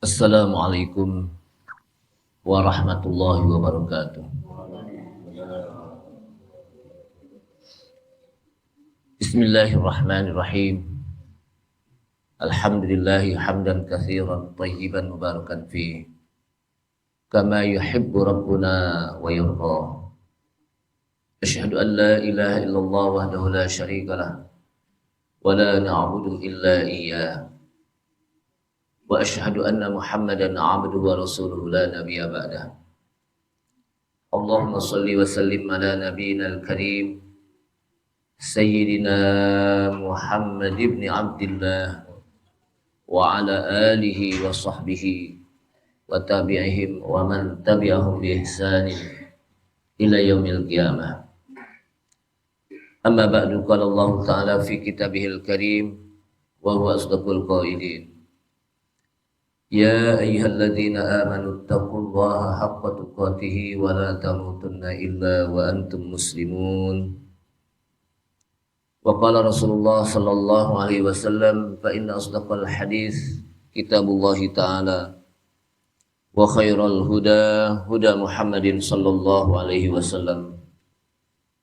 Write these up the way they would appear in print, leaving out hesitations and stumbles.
Assalamualaikum warahmatullahi wabarakatuh. Bismillahirrahmanirrahim. Alhamdulillahi hamdan katsiran thayyiban mubarakan fi kama yuhibbu rabbuna wa yarda. Asyhadu an la ilaha illallah wahdahu la syarika lah wa la na'budu illa iyyah. Wa asyhadu anna Muhammadan 'abduhu wa rasuluhu la nabiyya ba'dah. Allahumma shalli wa sallim ala nabiyyina al-karim Sayyidina Muhammad ibn Abdillah wa ala alihi wa sahbihi wa tabi'ihim wa man tabi'ahum bi ihsanin ila yaumil qiyamah. Amma ba'du, qala Allah ta'ala fi kitabihil karim wa huwa asdaqul qailin. Ya ayyuhalladzina amanu taqullaha haqqa tuqatih wa la tamutunna illa wa antum muslimun. Wa qala Rasulullah sallallahu alaihi wasallam fa inna asdaqal hadis kitabullah ta'ala wa khairal huda huda Muhammadin sallallahu alaihi wasallam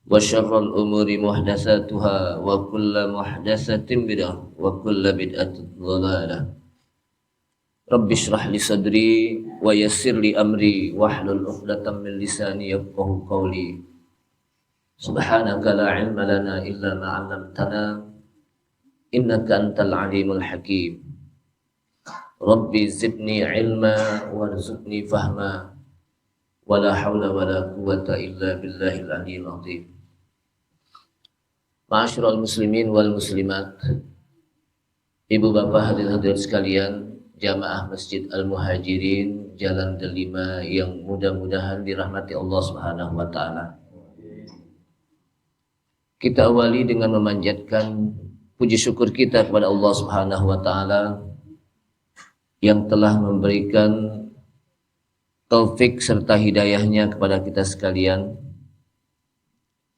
wa syarrul umuri muhdatsatuha wa kullu muhdatsatin bid'ah wa kullu bid'atin dhalalah. Rabbi shrah li sadri wa yassir li amri wahlul 'uqdatam min lisani yafqahu qawli. Subhanaka la ilma lana illa ma 'allamtana innaka antal alimul hakim. Rabbi zidni ilma warzuqni fahma wa la haula wa la quwwata illa billahil aliyyil azim. Ma'asyiral muslimin wal muslimat, ibu bapak hadirin hadirat sekalian, jamaah Masjid Al-Muhajirin Jalan Delima yang mudah-mudahan dirahmati Allah Subhanahu wa taala. Kita awali dengan memanjatkan puji syukur kita kepada Allah Subhanahu wa taala yang telah memberikan taufik serta hidayahnya kepada kita sekalian,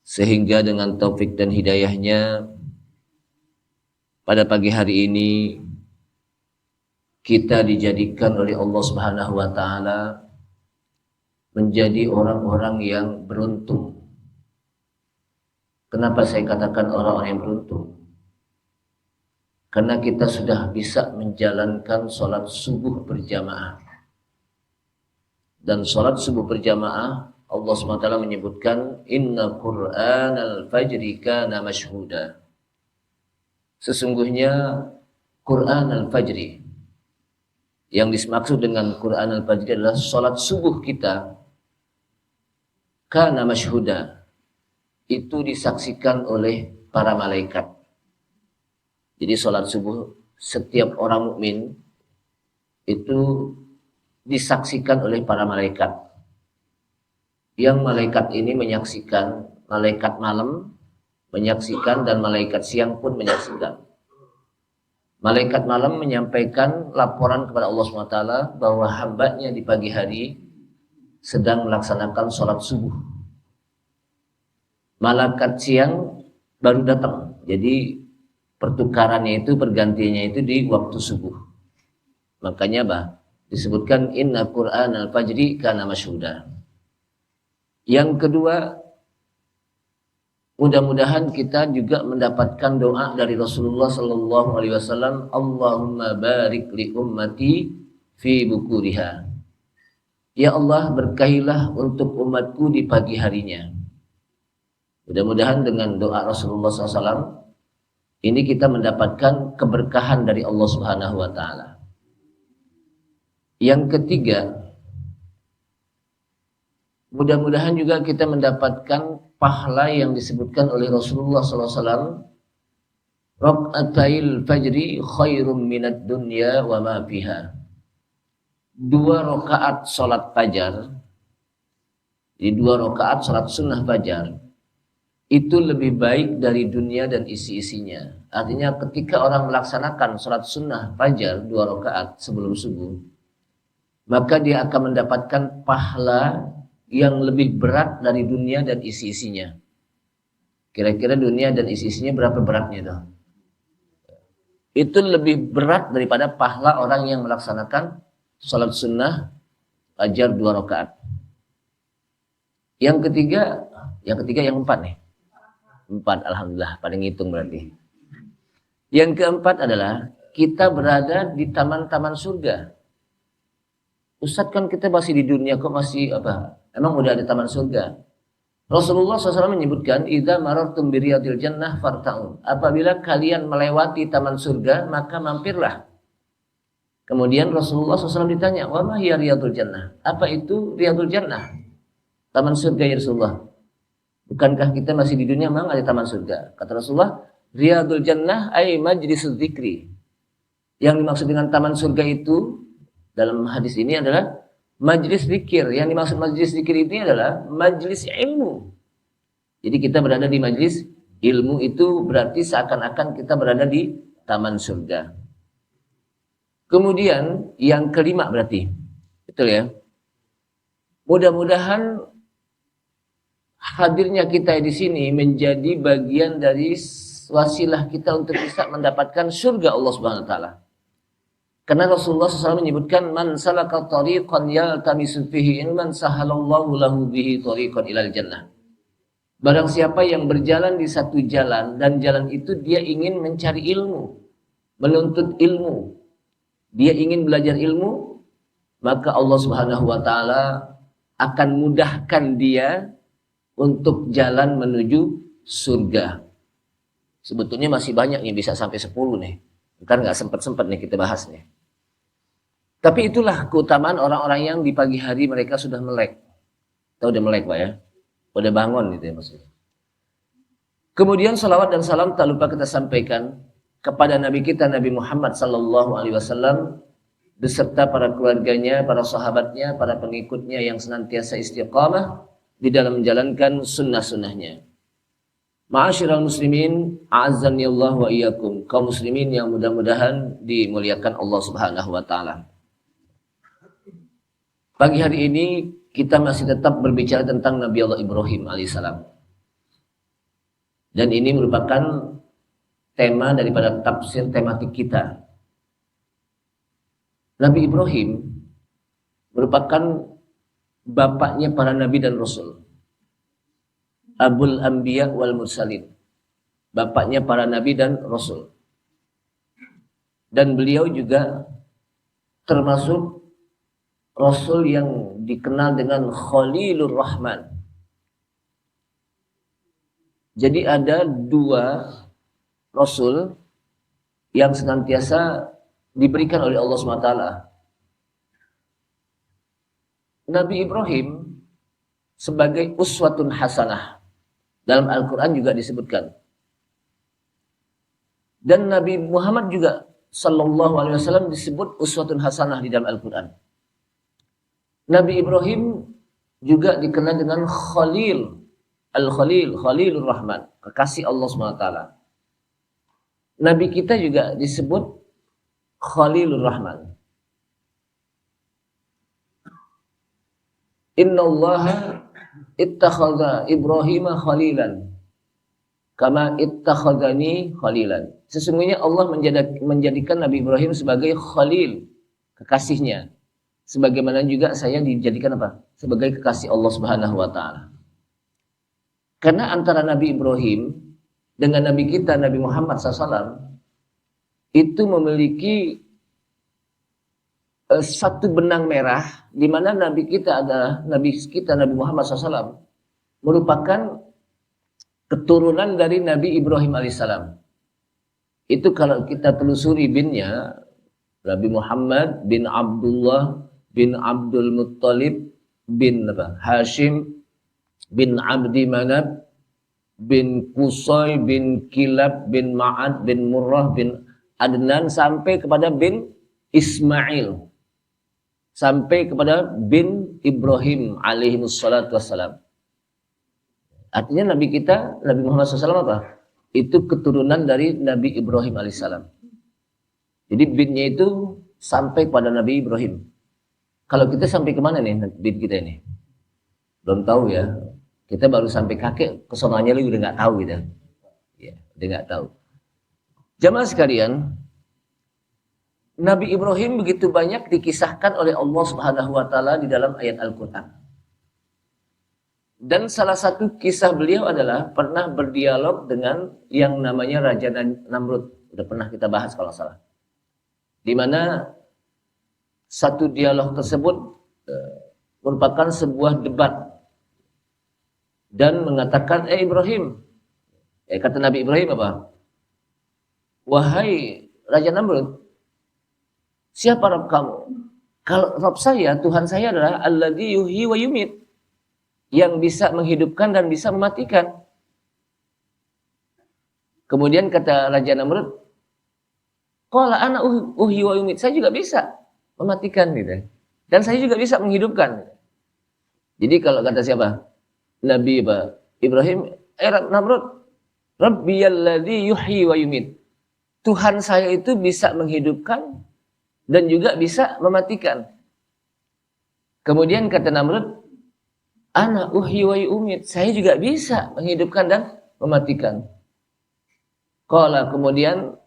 sehingga dengan taufik dan hidayahnya pada pagi hari ini kita dijadikan oleh Allah Subhanahu wa taala menjadi orang-orang yang beruntung. Kenapa saya katakan orang-orang yang beruntung? Karena kita sudah bisa menjalankan sholat subuh berjamaah. Dan sholat subuh berjamaah, Allah SWT menyebutkan Inna Qur'anal Fajri kana mashhuda. Sesungguhnya Qur'an al-Fajri, yang dimaksud dengan Qur'an al-Fajri adalah sholat subuh kita, kana mashhuda, itu disaksikan oleh para malaikat. Jadi sholat subuh setiap orang mukmin itu disaksikan oleh para malaikat. Yang malaikat ini menyaksikan, malaikat malam menyaksikan dan malaikat siang pun menyaksikan. Malaikat malam menyampaikan laporan kepada Allah SWT bahwa hambanya di pagi hari sedang melaksanakan sholat subuh. Malaikat siang baru datang. Jadi pertukarannya itu, pergantiannya itu di waktu subuh. Makanya disebutkan Inna Qur'an al-Fajri kana mashhuda. Yang kedua, mudah-mudahan kita juga mendapatkan doa dari Rasulullah sallallahu alaihi wasallam, Allahumma barik li ummati fi bukuriha. Ya Allah, berkahilah untuk umatku di pagi harinya. Mudah-mudahan dengan doa Rasulullah SAW ini kita mendapatkan keberkahan dari Allah Subhanahu wa taala. Yang ketiga, mudah-mudahan juga kita mendapatkan pahala yang disebutkan oleh Rasulullah SAW, Rak'atail fajri khairum minad dunya wa ma fiha. 2 rakaat salat fajar, di 2 rakaat salat sunnah fajar, itu lebih baik dari dunia dan isi-isinya. Artinya ketika orang melaksanakan salat sunnah fajar 2 rakaat sebelum subuh, maka dia akan mendapatkan pahala yang lebih berat dari dunia dan isi-isinya. Kira-kira dunia dan isi-isinya berapa beratnya tuh? Itu lebih berat daripada pahala orang yang melaksanakan salat sunnah fajar 2 rakaat. Yang ketiga yang 4 nih. 4, alhamdulillah, pada ngitung berarti. Yang keempat adalah kita berada di taman-taman surga. Ustadz, kan kita masih di dunia, kok masih apa? Emang udah ada taman surga? Rasulullah SAW menyebutkan, idza marartum bi riyadil jannah farta'un. Apabila kalian melewati taman surga, maka mampirlah. Kemudian Rasulullah SAW ditanya, wa ma hiya riyadul jannah? Apa itu riyadul jannah? Taman surga ya Rasulullah. Bukankah kita masih di dunia, memang ada taman surga? Kata Rasulullah, riyadul jannah ay majlisuz dzikri. Yang dimaksud dengan taman surga itu dalam hadis ini adalah majlis zikir. Yang dimaksud majlis zikir ini adalah majlis ilmu. Jadi kita berada di majlis ilmu, itu berarti seakan-akan kita berada di taman surga. Kemudian yang kelima berarti, betul ya? Mudah-mudahan hadirnya kita di sini menjadi bagian dari wasilah kita untuk bisa mendapatkan surga Allah Subhanahu wa taala. Karena Rasulullah SAW menyebutkan, man salaka tariqan yaltamisu fihi ilman sahalallahu lahu bihi tariqan ilal jannah. Barang siapa yang berjalan di satu jalan, dan jalan itu dia ingin mencari ilmu, menuntut ilmu, dia ingin belajar ilmu, maka Allah Subhanahu wa taala akan mudahkan dia untuk jalan menuju surga. Sebetulnya masih banyak nih, bisa sampai 10 nih. Kan nggak sempat-sempat nih kita bahas nih. Tapi itulah keutamaan orang-orang yang di pagi hari mereka sudah melek. Tahu udah melek Pak ya? Udah bangun gitu ya maksudnya. Kemudian salawat dan salam tak lupa kita sampaikan kepada Nabi kita Nabi Muhammad sallallahu alaihi wasallam beserta para keluarganya, para sahabatnya, para pengikutnya yang senantiasa istiqamah di dalam menjalankan sunnah-sunnahnya. Ma'asyiral muslimin, a'azzani Allah wa iyyakum. Kaum muslimin yang mudah-mudahan dimuliakan Allah Subhanahu wa taala. Pagi hari ini kita masih tetap berbicara tentang Nabi Allah Ibrahim alaihissalam. Dan ini merupakan tema daripada tafsir tematik kita. Nabi Ibrahim merupakan bapaknya para nabi dan rasul. Abul Anbiya wal Mursalin. Bapaknya para nabi dan rasul. Dan beliau juga termasuk rasul yang dikenal dengan Khalilur Rahman. Jadi ada 2 rasul yang senantiasa diberikan oleh Allah SWT. Nabi Ibrahim sebagai uswatun hasanah. Dalam Al-Quran juga disebutkan. Dan Nabi Muhammad juga sallallahu alaihi wasallam disebut uswatun hasanah di dalam Al-Quran. Nabi Ibrahim juga dikenal dengan Khalil. Al-Khalil, Khalilur Rahman, kekasih Allah SWT. Nabi kita juga disebut Khalilur Rahman. Innallaha ittakhadha Ibrahima khalilan kama ittakhadhani khalilan. Sesungguhnya Allah menjadikan Nabi Ibrahim sebagai khalil, kekasihnya. Sebagaimana juga saya dijadikan apa? Sebagai kekasih Allah Subhanahu wa taala. Karena antara Nabi Ibrahim dengan Nabi kita Nabi Muhammad SAW itu memiliki satu benang merah, di mana Nabi kita adalah Nabi Muhammad SAW merupakan keturunan dari Nabi Ibrahim alaihissalam. Itu kalau kita telusuri binnya, Nabi Muhammad bin Abdullah bin Abdul Muttalib bin Hashim bin Abdi Manab bin Qusay bin Kilab bin Ma'ad bin Murrah bin Adnan sampai kepada bin Ismail, sampai kepada bin Ibrahim alaihi wassalatu wassalam. Artinya Nabi kita, Nabi Muhammad SAW apa? Itu keturunan dari Nabi Ibrahim alaihissalam. Jadi binnya itu sampai pada Nabi Ibrahim. Kalau kita sampai kemana nih bin kita ini? Belum tahu ya. Kita baru sampai kakek, kesonanya lu udah nggak tahu gitu. Ya, udah nggak tahu. Jamaah sekalian, Nabi Ibrahim begitu banyak dikisahkan oleh Allah Subhanahu wa taala di dalam ayat Al-Qur'an. Dan salah satu kisah beliau adalah pernah berdialog dengan yang namanya Raja Namrud. Sudah pernah kita bahas kalau salah. Di mana satu dialog tersebut merupakan sebuah debat dan mengatakan, Ibrahim, kata Nabi Ibrahim apa? Wahai Raja Namrud, siapa Rabb kamu? Kalau Rabb saya, Tuhan saya adalah alladzi yuhyi wa yumit, yang bisa menghidupkan dan bisa mematikan. Kemudian kata Raja Namrud, qala ana uhyi wa yumit, saya juga bisa mematikan gitu. Dan saya juga bisa menghidupkan. Jadi kalau kata siapa? Nabi Ibrahim, Namrud, Rabbiyalladzi yuhyi wa yumit. Tuhan saya itu bisa menghidupkan dan juga bisa mematikan. Kemudian kata Namrud, ana uhyi wa yumit, saya juga bisa menghidupkan dan mematikan. Qala, kemudian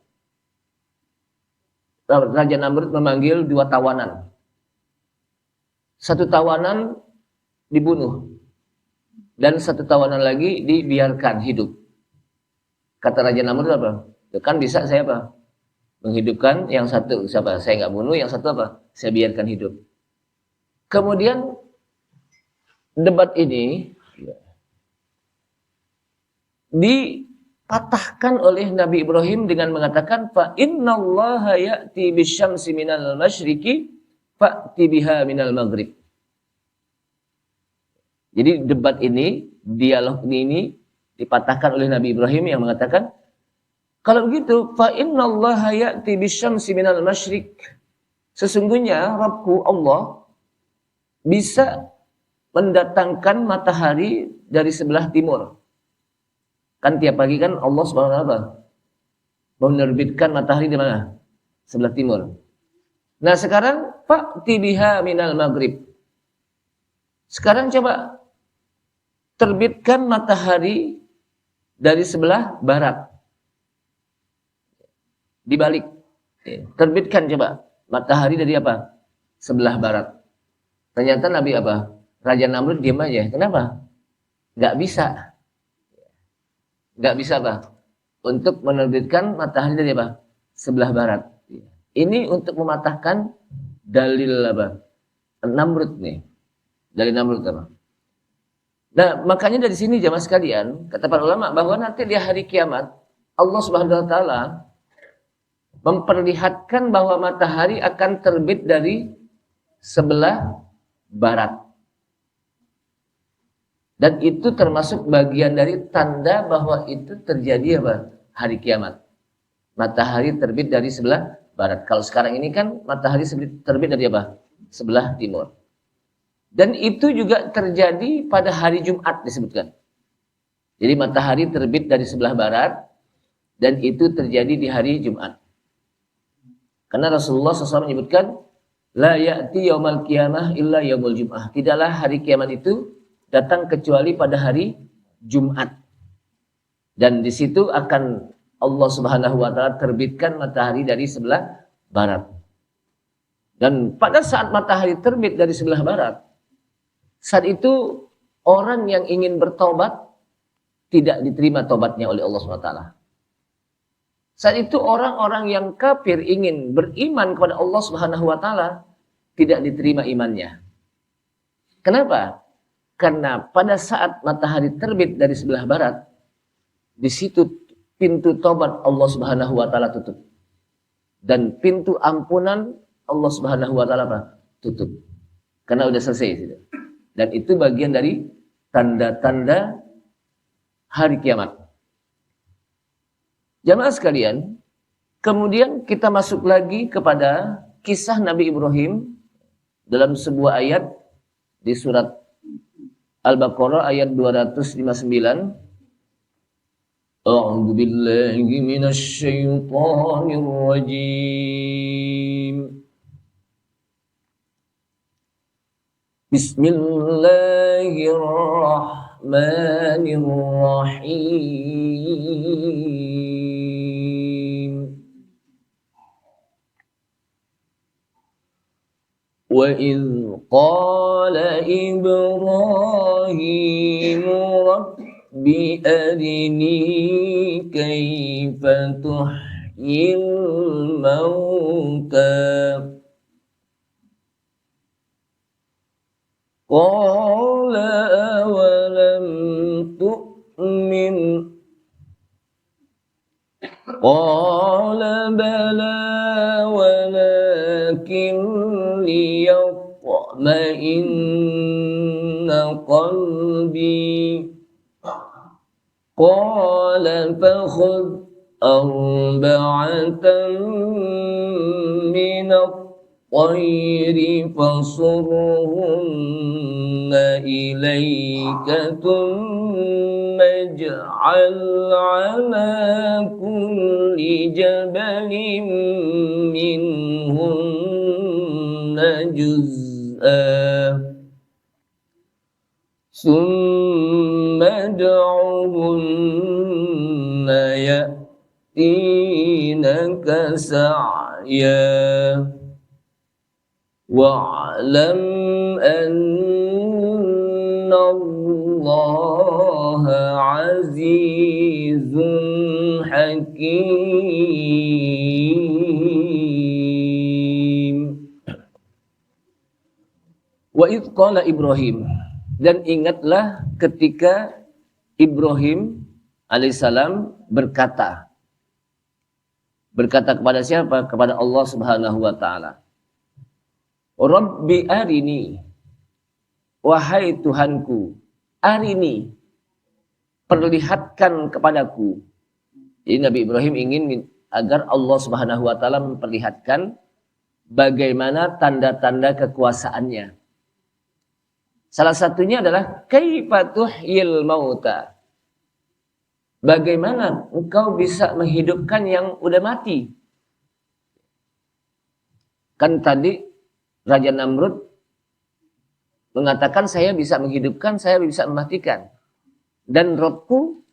Raja Namrud memanggil dua tawanan. Satu tawanan dibunuh dan satu tawanan lagi dibiarkan hidup. Kata Raja Namrud apa? Kan bisa saya apa? Menghidupkan, yang satu siapa? Saya nggak bunuh, yang satu apa? Saya biarkan hidup. Kemudian debat ini dipatahkan oleh Nabi Ibrahim dengan mengatakan, fa innallaha ya'ti bisyamsi minal masyriqi fa'ti biha minal maghrib. Jadi debat ini, dialog ini dipatahkan oleh Nabi Ibrahim yang mengatakan, kalau begitu, fa innallaha ya'ti bisyamsi minal masyriq. Sesungguhnya Rabbku Allah bisa mendatangkan matahari dari sebelah timur. Kan tiap pagi kan Allah Subhanahu wa taala menerbitkan matahari di mana? Sebelah timur. Nah, sekarang fa'ti biha minal maghrib. Sekarang coba terbitkan matahari dari sebelah barat. Dibalik. Terbitkan coba matahari dari apa? Sebelah barat. Ternyata Nabi apa? Raja Namrud diam aja. Kenapa? Gak bisa. Gak bisa apa? Untuk menerbitkan matahari dari apa? Sebelah barat. Ini untuk mematahkan dalil apa? Namrud nih. Dalil Namrud apa? Nah, makanya dari sini jamaah sekalian, kata para ulama bahwa nanti di hari kiamat Allah Subhanahu wa taala memperlihatkan bahwa matahari akan terbit dari sebelah barat. Dan itu termasuk bagian dari tanda bahwa itu terjadi apa? Hari kiamat. Matahari terbit dari sebelah barat. Kalau sekarang ini kan matahari terbit dari apa? Sebelah timur. Dan itu juga terjadi pada hari Jumat disebutkan. Jadi matahari terbit dari sebelah barat dan itu terjadi di hari Jumat. Karena Rasulullah SAW menyebutkan, la ya'ti yaumal qiyamah illa yaumul jum'ah. Tidaklah hari kiamat itu datang kecuali pada hari Jumat. Dan di situ akan Allah Subhanahu wa taala terbitkan matahari dari sebelah barat. Dan pada saat matahari terbit dari sebelah barat, saat itu orang yang ingin bertobat tidak diterima tobatnya oleh Allah Subhanahu wa taala. Saat itu orang-orang yang kafir ingin beriman kepada Allah Subhanahu wa taala tidak diterima imannya. Kenapa? Karena pada saat matahari terbit dari sebelah barat, di situ pintu tobat Allah Subhanahu wa taala tutup. Dan pintu ampunan Allah Subhanahu wa taala tutup. Karena udah selesai. Dan itu bagian dari tanda-tanda hari kiamat. Jamaah sekalian, kemudian kita masuk lagi kepada kisah Nabi Ibrahim dalam sebuah ayat di surat Al-Baqarah ayat 259. A'udzu billahi minasy syaithanir rajim. Bismillahirrahmanirrahim. وإذ قال إبراهيم رب أرني كيف تحيي الموتى قال أولم تؤمن قال بلى ولكن ليطمئن قلبي قال فخذ أربعة من الطير فصرهن إليك ثم اجعل على كل جبل منهن جزءا ثم ادعهن يأتينك سعيا واعلم أن الله عزيز حكيم. Wa idh qala Ibrahim, dan ingatlah ketika Ibrahim alaihissalam berkata kepada siapa? Kepada Allah Subhanahu wa taala. Rabbi arini, wahai Tuhanku, arini, perlihatkan kepadaku. Jadi Nabi Ibrahim ingin agar Allah Subhanahu wa taala memperlihatkan bagaimana tanda-tanda kekuasaannya. Salah satunya adalah kaifa tuhyil mauta. Bagaimana engkau bisa menghidupkan yang udah mati? Kan tadi Raja Namrud mengatakan saya bisa menghidupkan, saya bisa mematikan. Dan Rabbku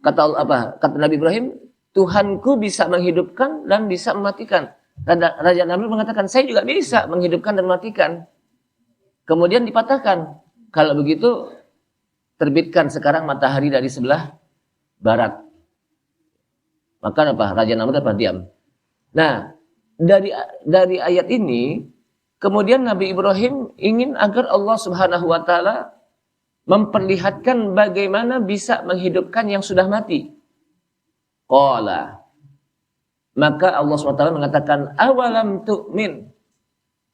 Kata Nabi Ibrahim, Tuhanku bisa menghidupkan dan bisa mematikan. Raja Namrud mengatakan saya juga bisa menghidupkan dan mematikan. Kemudian dipatahkan. Kalau begitu terbitkan sekarang matahari dari sebelah barat. Maka Raja Namrud diam. Nah, dari ayat ini kemudian Nabi Ibrahim ingin agar Allah Subhanahu wa taala memperlihatkan bagaimana bisa menghidupkan yang sudah mati. Qala, maka Allah SWT mengatakan, awalam tu'min.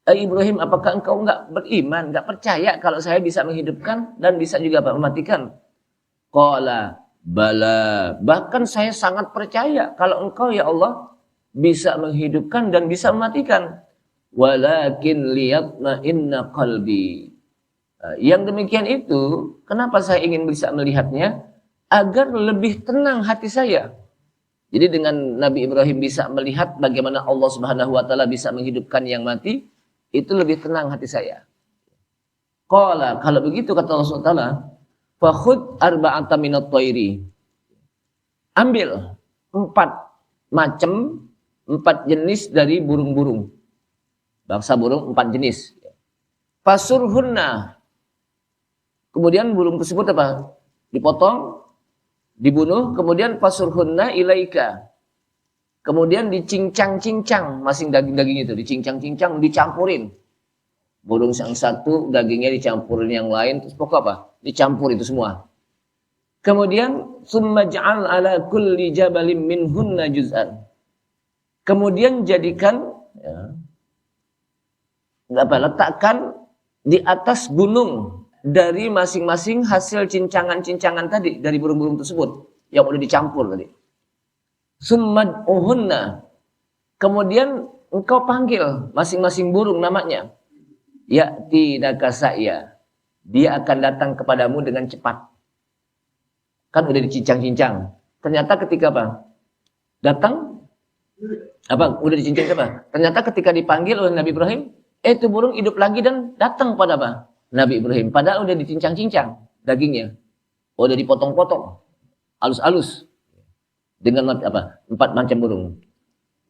Ibrahim, apakah engkau enggak beriman, enggak percaya kalau saya bisa menghidupkan dan bisa juga mematikan? Qala, bala, bahkan saya sangat percaya kalau engkau ya Allah bisa menghidupkan dan bisa mematikan. Walakin liyatma'inna qalbi. Yang demikian itu, kenapa saya ingin bisa melihatnya? Agar lebih tenang hati saya. Jadi dengan Nabi Ibrahim bisa melihat bagaimana Allah Subhanahu wa taala bisa menghidupkan yang mati, itu lebih tenang hati saya. Qala, kalau begitu kata Allah SWT, fakhud arba'ata minat thairi. Ambil 4 jenis dari burung-burung. Bangsa burung 4 jenis. Fasurhunna. Kemudian burung tersebut dipotong, dibunuh, kemudian fasurhunna ilaika. Kemudian dicincang-cincang masing daging-daging itu, dicincang-cincang, dicampurin. Burung yang satu dagingnya dicampurin yang lain, terus pokok dicampur itu semua. Kemudian summa ja'al ala kulli jabalin minhunna juz'an. Kemudian jadikan letakkan di atas gunung dari masing-masing hasil cincangan-cincangan tadi dari burung-burung tersebut yang udah dicampur tadi. Summad uhunna. Kemudian engkau panggil masing-masing burung namanya. Ya'ti nakasaya. Dia akan datang kepadamu dengan cepat. Kan udah dicincang-cincang. Ternyata ketika datang udah dicincang Ternyata ketika dipanggil oleh Nabi Ibrahim, itu burung hidup lagi dan datang pada Nabi Ibrahim. Padahal udah dicincang-cincang dagingnya. Udah dipotong-potong. Halus-halus. Dengan 4 macam burung.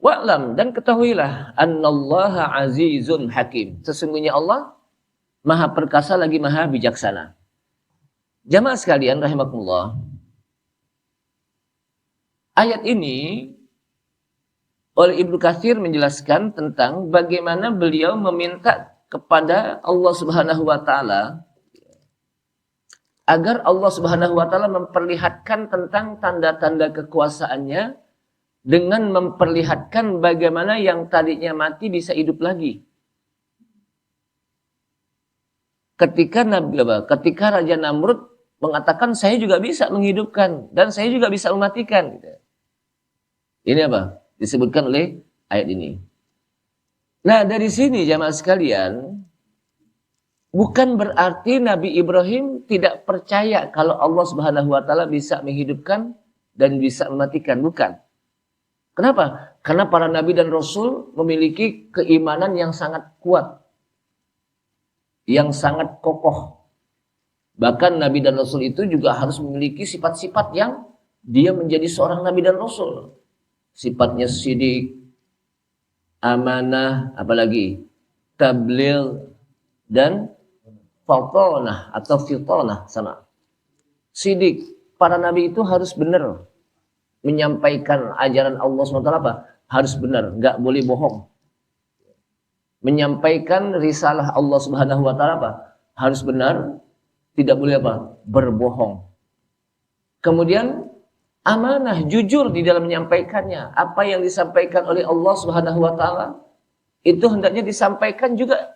Wa'lam, dan ketahuilah annallaha azizun hakim. Sesungguhnya Allah maha perkasa lagi maha bijaksana. Jamaah sekalian rahimakumullah. Ayat ini oleh Ibnu Katsir menjelaskan tentang bagaimana beliau meminta kepada Allah Subhanahu wa taala agar Allah Subhanahu wa taala memperlihatkan tentang tanda-tanda kekuasaannya dengan memperlihatkan bagaimana yang tadinya mati bisa hidup lagi. Ketika Raja Namrud mengatakan saya juga bisa menghidupkan dan saya juga bisa mematikan. Ini apa? Disebutkan oleh ayat ini. Nah, dari sini jamaah sekalian, bukan berarti Nabi Ibrahim tidak percaya kalau Allah Subhanahu wa taala bisa menghidupkan dan bisa mematikan, bukan. Kenapa? Karena para nabi dan rasul memiliki keimanan yang sangat kuat, yang sangat kokoh. Bahkan nabi dan rasul itu juga harus memiliki sifat-sifat yang dia menjadi seorang nabi dan rasul. Sifatnya sidik, amanah, apalagi tabligh dan fatonah atau fitonah sama. Sidik, para nabi itu harus benar menyampaikan ajaran Allah SWT apa? Harus benar, nggak boleh bohong. Menyampaikan risalah Allah Subhanahu wa taala apa? Harus benar, tidak boleh apa? Berbohong. Kemudian amanah, jujur di dalam menyampaikannya. Apa yang disampaikan oleh Allah Subhanahu wa taala itu hendaknya disampaikan juga,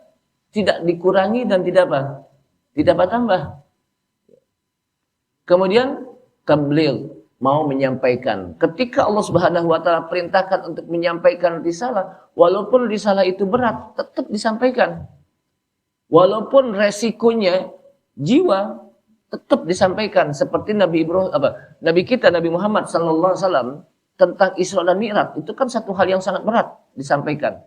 tidak dikurangi dan tidak apa? Tidak tambah. Kemudian tabligh, mau menyampaikan. Ketika Allah Subhanahu wa taala perintahkan untuk menyampaikan risalah, walaupun risalah itu berat, tetap disampaikan. Walaupun resikonya jiwa, tetap disampaikan. Seperti Nabi kita Nabi Muhammad sallallahu alaihi wasallam tentang Isra dan Mi'raj, itu kan satu hal yang sangat berat disampaikan.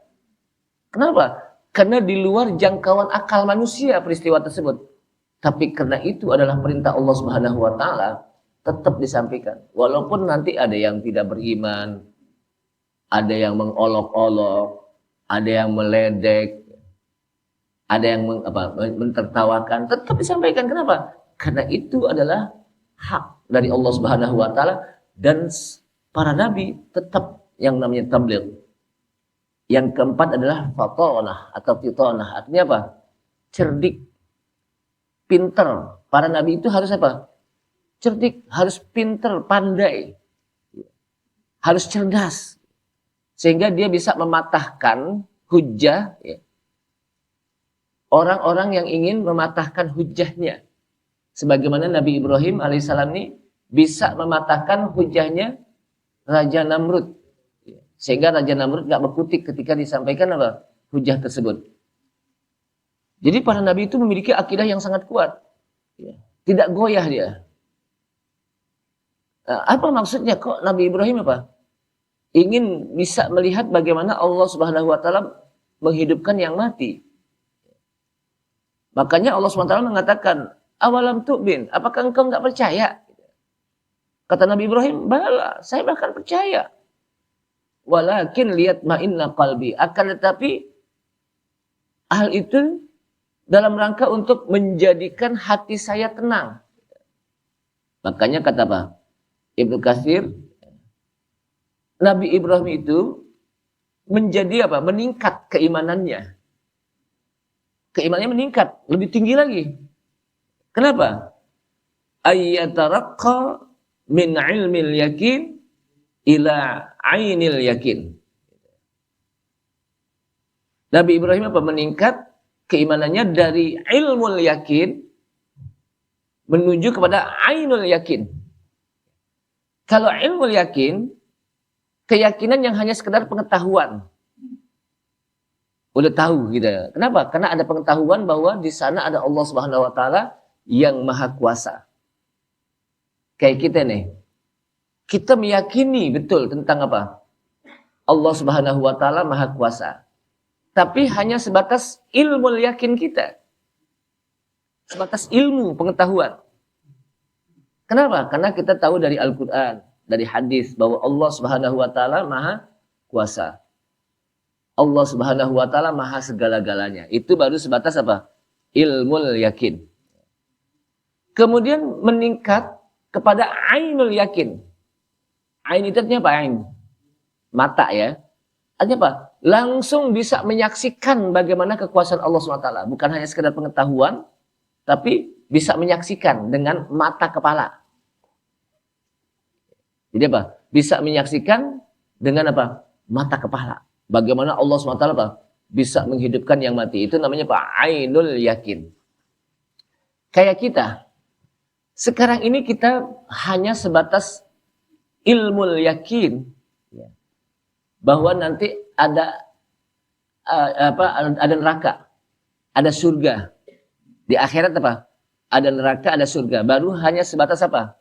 Kenapa? Karena di luar jangkauan akal manusia peristiwa tersebut. Tapi karena itu adalah perintah Allah Subhanahu wa taala, tetap disampaikan. Walaupun nanti ada yang tidak beriman, ada yang mengolok-olok, ada yang meledek, ada yang mentertawakan, tetap disampaikan. Kenapa? Karena itu adalah hak dari Allah Subhanahu wa taala, dan para nabi tetap yang namanya tabligh. Yang keempat adalah fatonah atau fitonah. Artinya apa? Cerdik, pinter. Para nabi itu harus apa? Cerdik, harus pinter, pandai, harus cerdas, sehingga dia bisa mematahkan hujah orang-orang yang ingin mematahkan hujahnya, sebagaimana Nabi Ibrahim alaihissalam ini bisa mematahkan hujahnya Raja Namrud, sehingga Raja Namrud nggak berkutik ketika disampaikan apa hujah tersebut. Jadi para nabi itu memiliki akidah yang sangat kuat, tidak goyah dia. Apa maksudnya kok Nabi Ibrahim apa? Ingin bisa melihat bagaimana Allah Subhanahu wa taala menghidupkan yang mati. Makanya Allah Subhanahu wa taala mengatakan, "Awalam tu'min? Apakah engkau enggak percaya?" Kata Nabi Ibrahim, "Bala, saya bahkan percaya. Walakin liyatma'inna qalbi." Akan tetapi hal itu dalam rangka untuk menjadikan hati saya tenang. Makanya kata apa? Ibnu Katsir, Nabi Ibrahim itu menjadi apa? Meningkat keimanannya. Keimanannya meningkat, lebih tinggi lagi. Kenapa? Ayyataraqqa min ilmil yakin ila ainil yakin. Nabi Ibrahim apa? Meningkat keimanannya dari ilmul yakin menuju kepada ainul yakin. Kalau ilmu yakin, keyakinan yang hanya sekedar pengetahuan. Udah tahu gitu. Kenapa? Karena ada pengetahuan bahwa di sana ada Allah Subhanahu wa taala yang maha kuasa. Kayak kita nih. Kita meyakini betul tentang apa? Allah Subhanahu wa taala maha kuasa. Tapi hanya sebatas ilmu yakin kita. Sebatas ilmu, pengetahuan. Kenapa? Karena kita tahu dari Al-Quran, dari hadis bahwa Allah Subhanahu wa taala maha kuasa. Allah Subhanahu wa taala maha segala-galanya. Itu baru sebatas apa? Ilmul yakin. Kemudian meningkat kepada ainul yakin. Ain itu artinya apa? Ain. Mata ya. Artinya apa? Langsung bisa menyaksikan bagaimana kekuasaan Allah SWT. Bukan hanya sekedar pengetahuan, tapi bisa menyaksikan dengan mata kepala. Jadi apa? Bisa menyaksikan dengan apa? Mata kepala. Bagaimana Allah SWT apa? Bisa menghidupkan yang mati. Itu namanya apa? Ainul yakin. Kayak kita. Sekarang ini kita hanya sebatas ilmul yakin. Bahwa nanti ada ada neraka, ada surga. Di akhirat apa? Ada neraka, ada surga. Baru hanya sebatas apa?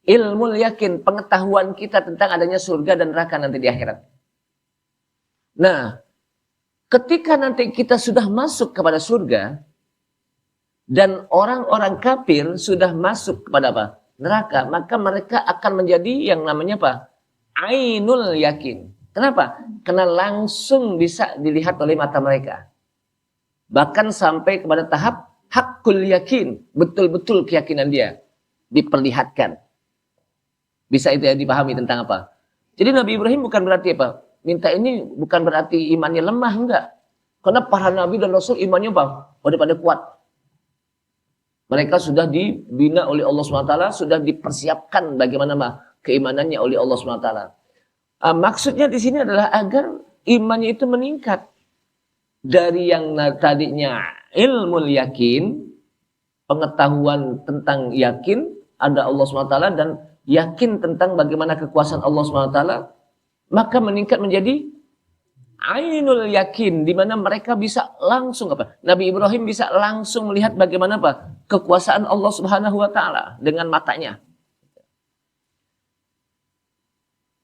Ilmu yakin, pengetahuan kita tentang adanya surga dan neraka nanti di akhirat. Nah, ketika nanti kita sudah masuk kepada surga dan orang-orang kafir sudah masuk kepada apa? Neraka, maka mereka akan menjadi yang namanya apa? Ainul yakin. Kenapa? Karena langsung bisa dilihat oleh mata mereka. Bahkan sampai kepada tahap hakul yakin. Betul-betul keyakinan dia diperlihatkan. Bisa itu ya dipahami tentang apa? Jadi Nabi Ibrahim bukan berarti apa? Minta ini bukan berarti imannya lemah, enggak. Karena para Nabi dan Rasul imannya apa? Pada kuat. Mereka sudah dibina oleh Allah SWT, sudah dipersiapkan bagaimana keimanannya oleh Allah SWT. Maksudnya di sini adalah agar imannya itu meningkat dari yang tadinya ilmu yakin, pengetahuan tentang yakin ada Allah SWT dan yakin tentang bagaimana kekuasaan Allah SWT, maka meningkat menjadi ainul yakin, di mana mereka bisa langsung apa? Nabi Ibrahim bisa langsung melihat bagaimana apa? Kekuasaan Allah Subhanahu wa taala dengan matanya.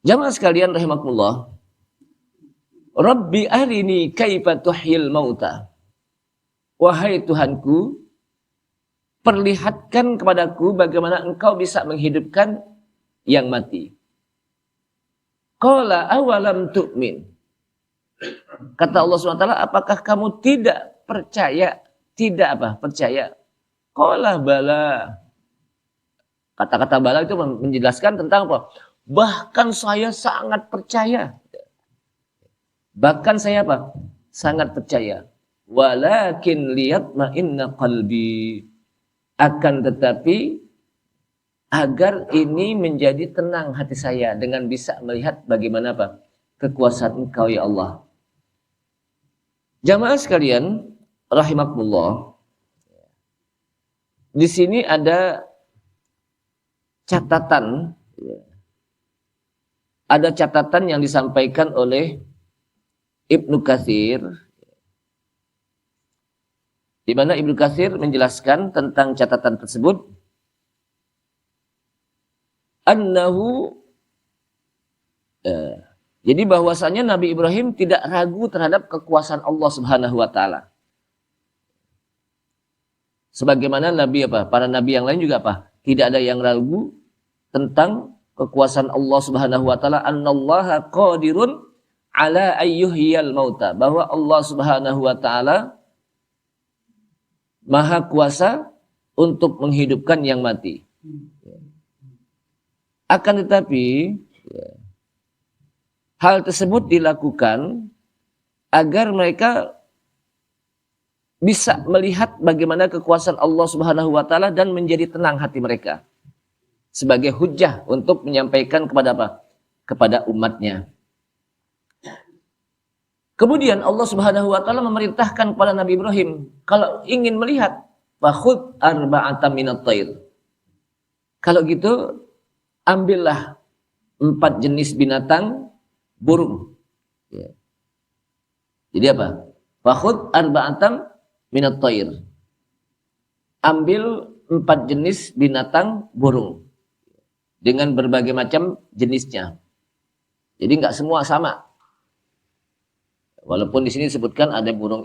Jamaah sekalian rahimakumullah. Rabbi arini kaifa tuhyil mauta. Wahai Tuhanku, perlihatkan kepadaku bagaimana engkau bisa menghidupkan yang mati. Qala awalam tu'min. Kata Allah SWT, apakah kamu tidak percaya? Tidak apa? Percaya. Qala bala. Kata-kata bala itu menjelaskan tentang apa? Bahkan saya sangat percaya. Bahkan saya apa? Sangat percaya. Walakin liyatma'inna qalbi. Akan tetapi agar ini menjadi tenang hati saya dengan bisa melihat bagaimana apa? Kekuasaan Engkau ya Allah. Jamaah sekalian rahimakumullah. Di sini ada catatan. Ada catatan yang disampaikan oleh Ibnu Katsir, di mana Ibnu Katsir menjelaskan tentang catatan tersebut, annahu, jadi bahwasanya Nabi Ibrahim tidak ragu terhadap kekuasaan Allah Subhanahu wa taala. Sebagaimana Nabi para nabi yang lain juga tidak ada yang ragu tentang kekuasaan Allah Subhanahu wa taala, annallaha qadirun ala ayyuhiyal mauta, bahwa Allah Subhanahu wa taala maha kuasa untuk menghidupkan yang mati. Akan tetapi hal tersebut dilakukan agar mereka bisa melihat bagaimana kekuasaan Allah Subhanahu wa taala dan menjadi tenang hati mereka. Sebagai hujjah untuk menyampaikan kepada kepada umatnya. Kemudian Allah Subhanahu wa taala memerintahkan kepada Nabi Ibrahim, kalau ingin melihat, fakhudh arba'atan minat thair. Kalau gitu, ambillah 4 jenis binatang burung. Ya. Jadi apa? Fakhudh arba'atan minat thair. Ambil 4 jenis binatang burung dengan berbagai macam jenisnya. Jadi nggak semua sama. Walaupun di sini disebutkan ada burung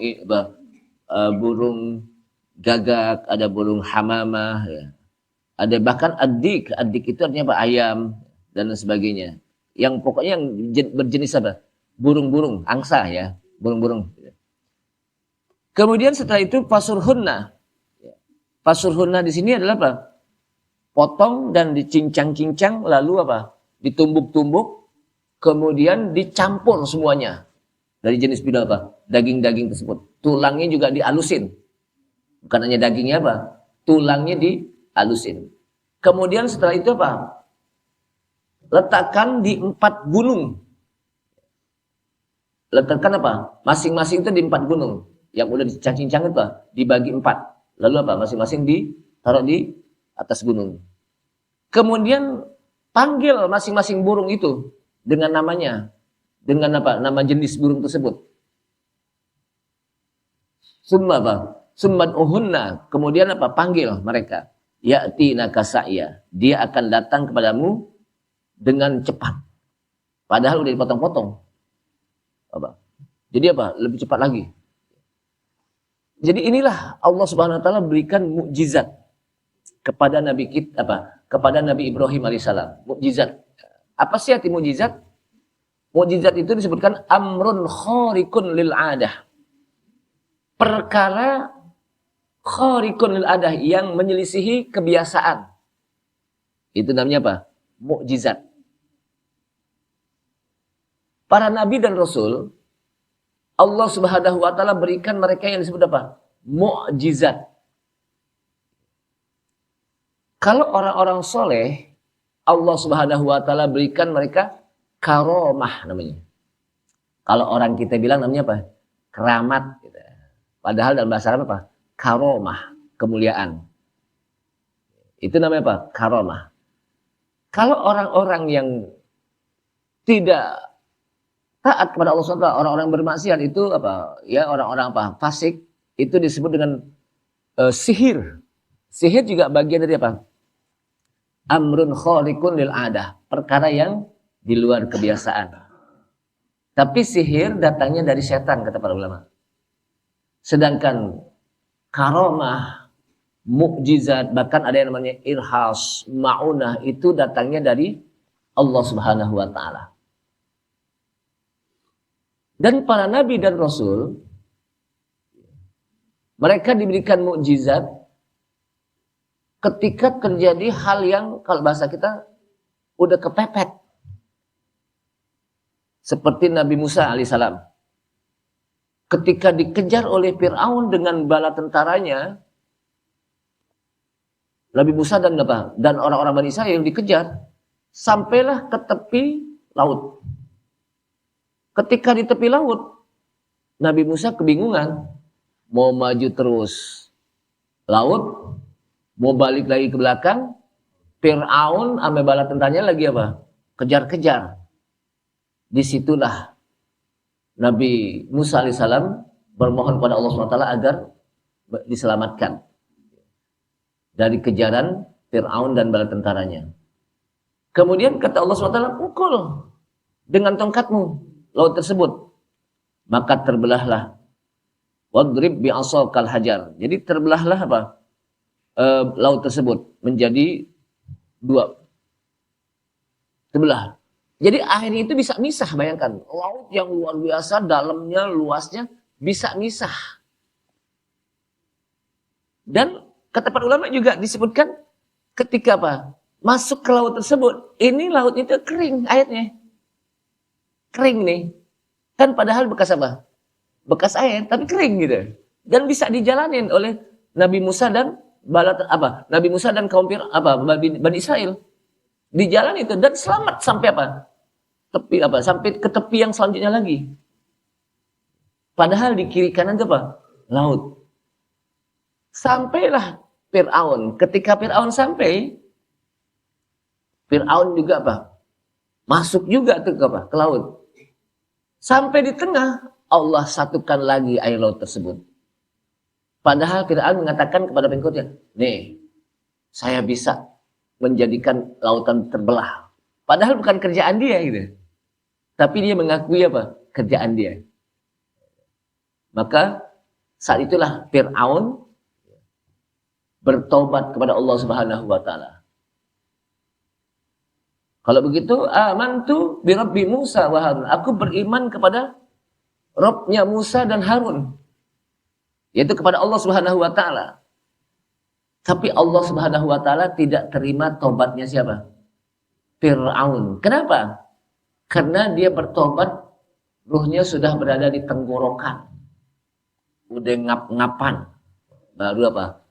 gagak, ada burung hamamah, ya. Ada bahkan adik itu artinya ayam dan sebagainya. yang pokoknya yang berjenis apa? Burung-burung, angsa ya, burung-burung. Kemudian setelah itu fasurhunna. Fasurhunna di sini adalah apa? Potong dan dicincang-cincang lalu apa? Ditumbuk-tumbuk kemudian dicampur semuanya dari jenis bidang apa? Daging-daging tersebut. Tulangnya juga dialusin. Bukan hanya dagingnya apa? Tulangnya dialusin. Kemudian setelah itu apa? Letakkan di 4 gunung. Letakkan apa? Masing-masing itu di 4 gunung. Yang udah dicincang-cincang itu apa? Dibagi 4. Lalu apa? Masing-masing ditaruh di atas gunung. Kemudian panggil masing-masing burung itu dengan namanya. Dengan apa? Nama jenis burung tersebut. Summa apa? Summan uhunna. Kemudian apa? Panggil mereka. Ya'tinaka sa'ya. Dia akan datang kepadamu dengan cepat. Padahal udah dipotong-potong. Apa? Jadi apa? Lebih cepat lagi. Jadi inilah Allah Subhanahu wa taala berikan mukjizat kepada Nabi kita kepada Nabi Ibrahim alaihissalam. Mukjizat. Apa sih arti mukjizat? Mukjizat itu disebutkan amrun khariqun lil adah. Perkara khariqun lil adah yang menyelisihi kebiasaan. Itu namanya apa? Mukjizat. Para nabi dan rasul Allah Subhanahu wa taala berikan mereka yang disebut apa? Mukjizat. Kalau orang-orang soleh, Allah Subhanahu wa taala berikan mereka karomah namanya. Kalau orang kita bilang namanya apa? Keramat. Gitu. Padahal dalam bahasa Arab apa? Karomah, kemuliaan. Itu namanya apa? Karomah. Kalau orang-orang yang tidak taat kepada Allah SWT, orang-orang bermaksiat itu apa? Ya orang-orang apa? Fasik itu disebut dengan sihir. Sihir juga bagian dari apa? Amrun khariqun lil adah, perkara yang di luar kebiasaan. Tapi sihir datangnya dari setan kata para ulama. Sedangkan karomah, mukjizat, bahkan ada yang namanya irhas, maunah itu datangnya dari Allah Subhanahu wa taala. Dan para nabi dan rasul mereka diberikan mukjizat ketika terjadi hal yang kalau bahasa kita udah kepepet. Seperti Nabi Musa alaihissalam. Ketika dikejar oleh Fir'aun dengan bala tentaranya, Nabi Musa dan orang-orang Bani Israel dikejar sampailah ke tepi laut. Ketika di tepi laut, Nabi Musa kebingungan. Mau maju terus laut, mau balik lagi ke belakang, Fir'aun sama bala tentaranya lagi apa? Kejar-kejar. Disitulah Nabi Musa alaihissalam bermohon kepada Allah SWT agar diselamatkan dari kejaran Fir'aun dan bala tentaranya. Kemudian kata Allah SWT, pukul dengan tongkatmu laut tersebut, maka terbelahlah. Wadrib bi'asakal hajar. Jadi terbelahlah apa? Laut tersebut menjadi 2. Terbelah. Jadi akhirnya itu bisa misah, bayangkan. Laut yang luar biasa, dalamnya, luasnya bisa misah. Dan kata para ulama juga disebutkan ketika apa? Masuk ke laut tersebut, ini laut itu kering airnya. Kering nih. Kan padahal bekas apa? Bekas air, tapi kering gitu. Dan bisa dijalanin oleh Nabi Musa dan Nabi Musa dan kaum Bani Israel. Di jalan itu dan selamat sampai apa? Tepi apa? Sampai ke tepi yang selanjutnya lagi. Padahal di kiri kanan itu apa? Laut. Sampailah Fir'aun. Ketika Fir'aun sampai, Fir'aun juga apa? Masuk juga tuh ke laut. Sampai di tengah, Allah satukan lagi air laut tersebut. Padahal Fir'aun mengatakan kepada pengikutnya, nih, saya bisa menjadikan lautan terbelah. Padahal bukan kerjaan dia gitu. Tapi dia mengakui apa? Kerjaan dia. Maka saat itulah Fir'aun bertobat kepada Allah Subhanahu wa taala. Kalau begitu, amantu bi Rabbi Musa wa Harun. Aku beriman kepada Rabbnya Musa dan Harun. Yaitu kepada Allah Subhanahu wa taala. Tapi Allah Subhanahu wa taala tidak terima tobatnya siapa? Fir'aun. Kenapa? Karena dia bertobat, ruhnya sudah berada di tenggorokan. Udah ngap-ngapan. Baru apa?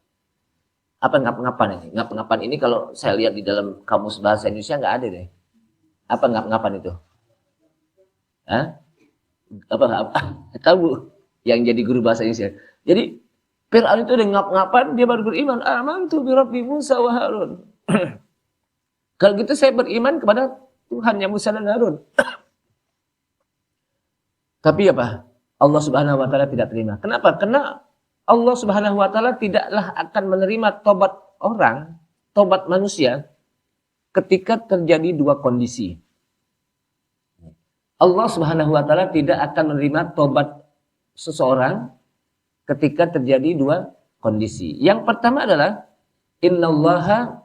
Apa ngap-ngapan ini? Ngap-ngapan ini kalau saya lihat di dalam kamus bahasa Indonesia nggak ada deh. Apa ngap-ngapan itu? Hah? Apa? Tahu yang jadi guru bahasa Indonesia. Jadi Fir'aun itu udah ngap-ngapan, dia baru beriman. Amantu bi Rabbi Musa wa Harun. Kalau gitu saya beriman kepada Tuhannya Musa dan Harun. Tapi apa? Allah Subhanahu wa taala tidak terima. Kenapa? Karena Allah Subhanahu wa taala tidaklah akan menerima tobat orang, tobat manusia ketika terjadi dua kondisi. Allah Subhanahu wa taala tidak akan menerima tobat seseorang ketika terjadi dua kondisi. Yang pertama adalah innallaha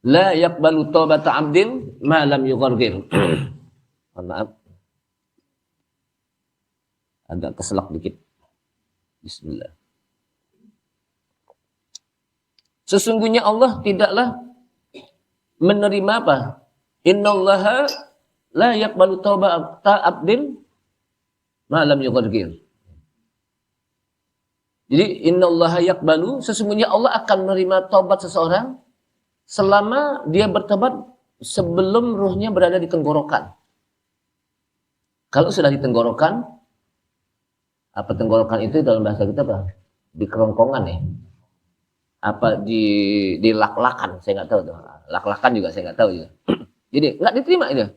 la yaqbalu taubata 'abdin ma lam yughargir. Maaf. Agak keselak dikit. Bismillah. Sesungguhnya Allah tidaklah menerima apa? Innallaha la yaqbalu taubata 'abdin ma lam yughargir. Jadi innallaha yaqbalu, sesungguhnya Allah akan menerima taubat seseorang selama dia bertobat sebelum ruhnya berada di tenggorokan. Kalau sudah di tenggorokan, apa tenggorokan itu dalam bahasa kita apa? Di kerongkongan ya. Apa di lak-lakan, saya nggak tahu tuh. Lak-lakan juga saya nggak tahu juga. Jadi nggak diterima itu.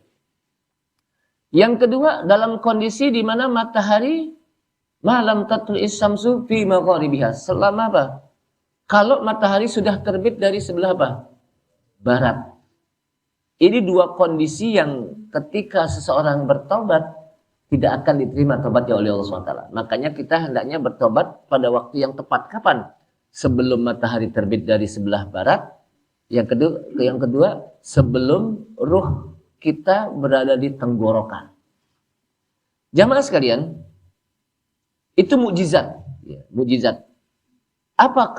Yang kedua, dalam kondisi di mana matahari malam tatlu'is syamsu fi magharibiha. Selama apa? Kalau matahari sudah terbit dari sebelah apa? Barat. Ini dua kondisi yang ketika seseorang bertobat tidak akan diterima tobatnya oleh Allah SWT. Makanya kita hendaknya bertobat pada waktu yang tepat. Kapan? Sebelum matahari terbit dari sebelah barat. Yang kedua sebelum ruh kita berada di tenggorokan. Jamaah sekalian, itu mukjizat, ya, mukjizat. Apa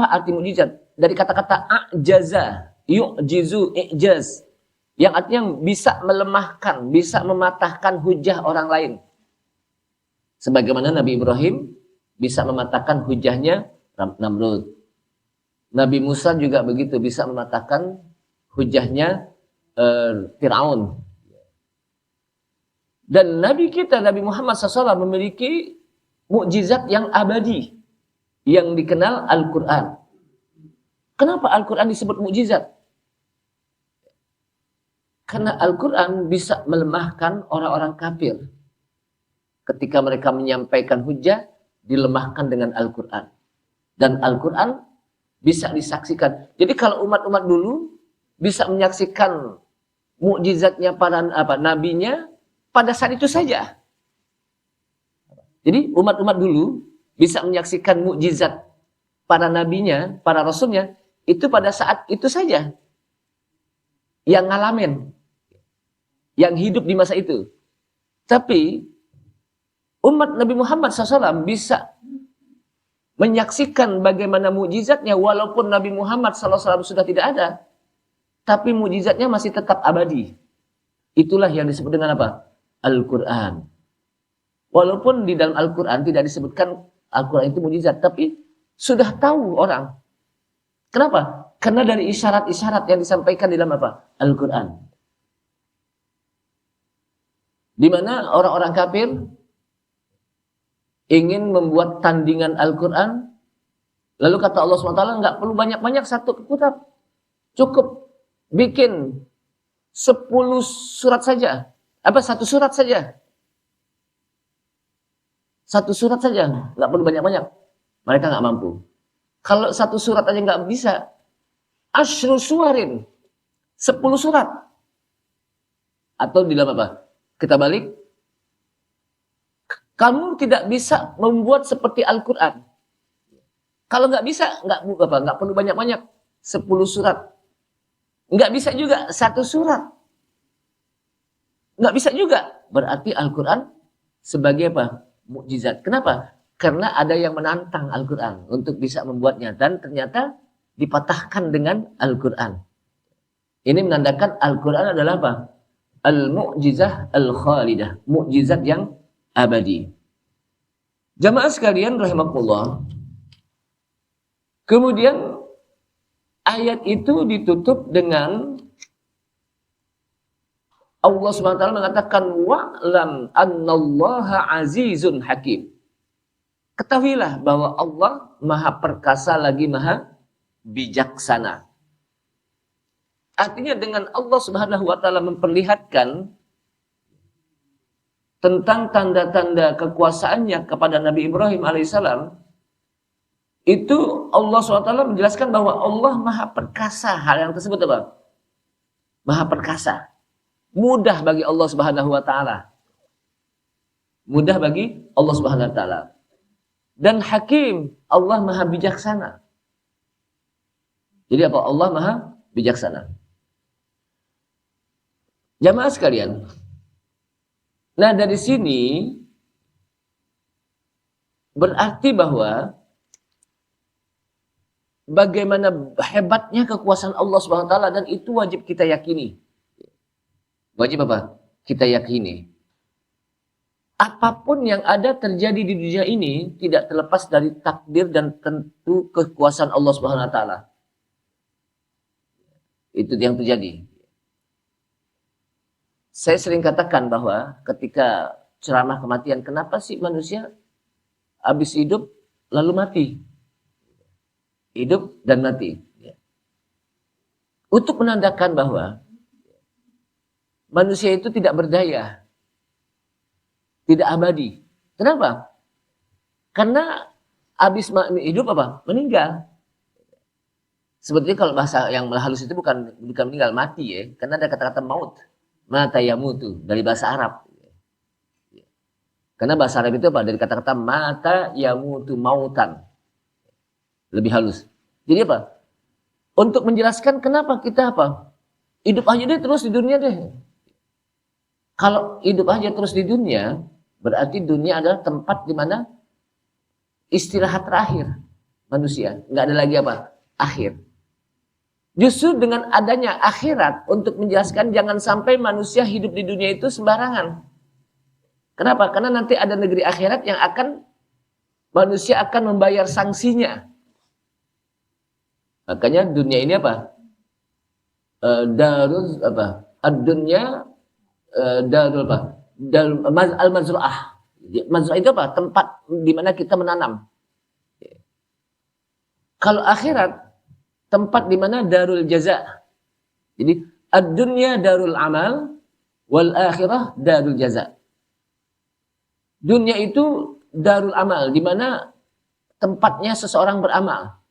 arti mukjizat? Dari kata-kata a'jaza, yu'jizu, i'jaz, yang artinya bisa melemahkan, bisa mematahkan hujah orang lain. Sebagaimana Nabi Ibrahim bisa mematahkan hujahnya Namrud. Nabi Musa juga begitu, bisa mematahkan hujahnya Fir'aun. Dan Nabi kita, Nabi Muhammad SAW memiliki mukjizat yang abadi, yang dikenal Al-Quran. Kenapa Al-Quran disebut mukjizat? Karena Al-Quran bisa melemahkan orang-orang kafir. Ketika mereka menyampaikan hujah, dilemahkan dengan Al-Quran. Dan Al-Quran bisa disaksikan. Jadi kalau umat-umat dulu bisa menyaksikan mukjizatnya para nabinya, pada saat itu saja. Jadi umat-umat dulu bisa menyaksikan mukjizat para nabinya, para rasulnya, itu pada saat itu saja. Yang ngalamin. Yang hidup di masa itu. Tapi umat Nabi Muhammad SAW bisa menyaksikan bagaimana mukjizatnya walaupun Nabi Muhammad SAW sudah tidak ada. Tapi mukjizatnya masih tetap abadi. Itulah yang disebut dengan apa? Al-Quran. Walaupun di dalam Al-Quran tidak disebutkan Al-Quran itu mukjizat, tapi sudah tahu orang. Kenapa? Karena dari isyarat-isyarat yang disampaikan di dalam apa? Al-Quran. Di mana orang-orang kafir ingin membuat tandingan Al-Quran, lalu kata Allah SWT, nggak perlu banyak-banyak, satu kitab. Cukup bikin 10 surat saja. Apa? Satu surat saja. Satu surat saja. Nggak perlu banyak-banyak. Mereka nggak mampu. Kalau satu surat aja nggak bisa, asyru suwarin. 10 surat. Atau di dalam apa? Kita balik. Kamu tidak bisa membuat seperti Al-Quran. Kalau nggak bisa, nggak perlu banyak-banyak. 10 surat. Nggak bisa juga satu surat. Nggak bisa juga. Berarti Al-Quran sebagai apa? Mukjizat. Kenapa? Karena ada yang menantang Al-Quran untuk bisa membuatnya. Dan ternyata dipatahkan dengan Al-Quran. Ini menandakan Al-Quran adalah apa? Al-Mu'jizah Al-Khalidah. Mukjizat yang abadi. Jamaah sekalian rahimakumullah. Kemudian ayat itu ditutup dengan Allah SWT mengatakan wa'lam annallaha azizun hakim. Ketahuilah bahwa Allah maha perkasa lagi maha bijaksana. Artinya dengan Allah Subhanahu wa taala memperlihatkan tentang tanda-tanda kekuasaannya kepada Nabi Ibrahim alaihissalam, itu Allah SWT menjelaskan bahwa Allah maha perkasa. Hal yang tersebut apa? Maha perkasa. Mudah bagi Allah Subhanahu wa taala. Mudah bagi Allah Subhanahu wa taala. Dan hakim, Allah maha bijaksana. Jadi apa? Allah maha bijaksana. Jamaah sekalian. Nah, dari sini berarti bahwa bagaimana hebatnya kekuasaan Allah Subhanahu wa taala, dan itu wajib kita yakini. Wajib apa? Kita yakini. Apapun yang ada terjadi di dunia ini tidak terlepas dari takdir dan tentu kekuasaan Allah Subhanahu wa taala. Itu yang terjadi. Saya sering katakan bahwa ketika ceramah kematian, kenapa sih manusia habis hidup lalu mati? Hidup dan mati. Untuk menandakan bahwa manusia itu tidak berdaya, tidak abadi. Kenapa? Karena habis hidup apa? Meninggal. Sebetulnya kalau bahasa yang halus itu bukan meninggal, mati ya. Karena ada kata-kata maut. Mata yamutu dari bahasa Arab. Karena bahasa Arab itu apa? Dari kata-kata mata yamutu, mautan. Lebih halus. Jadi apa? Untuk menjelaskan kenapa kita apa? Hidup aja deh terus di dunia deh. Kalau hidup aja terus di dunia, berarti dunia adalah tempat di mana istirahat terakhir manusia. Nggak ada lagi apa? Akhir. Justru dengan adanya akhirat untuk menjelaskan jangan sampai manusia hidup di dunia itu sembarangan. Kenapa? Karena nanti ada negeri akhirat yang akan manusia akan membayar sanksinya. Makanya dunia ini apa? Darul apa? Ad-dunya darul apa? Al-mazru'ah. Mazru'ah itu apa? Tempat di mana kita menanam. Kalau akhirat tempat di mana darul jaza. Jadi ad-dunya darul amal wal akhirah darul jaza. Dunia itu darul amal, di mana tempatnya seseorang beramal.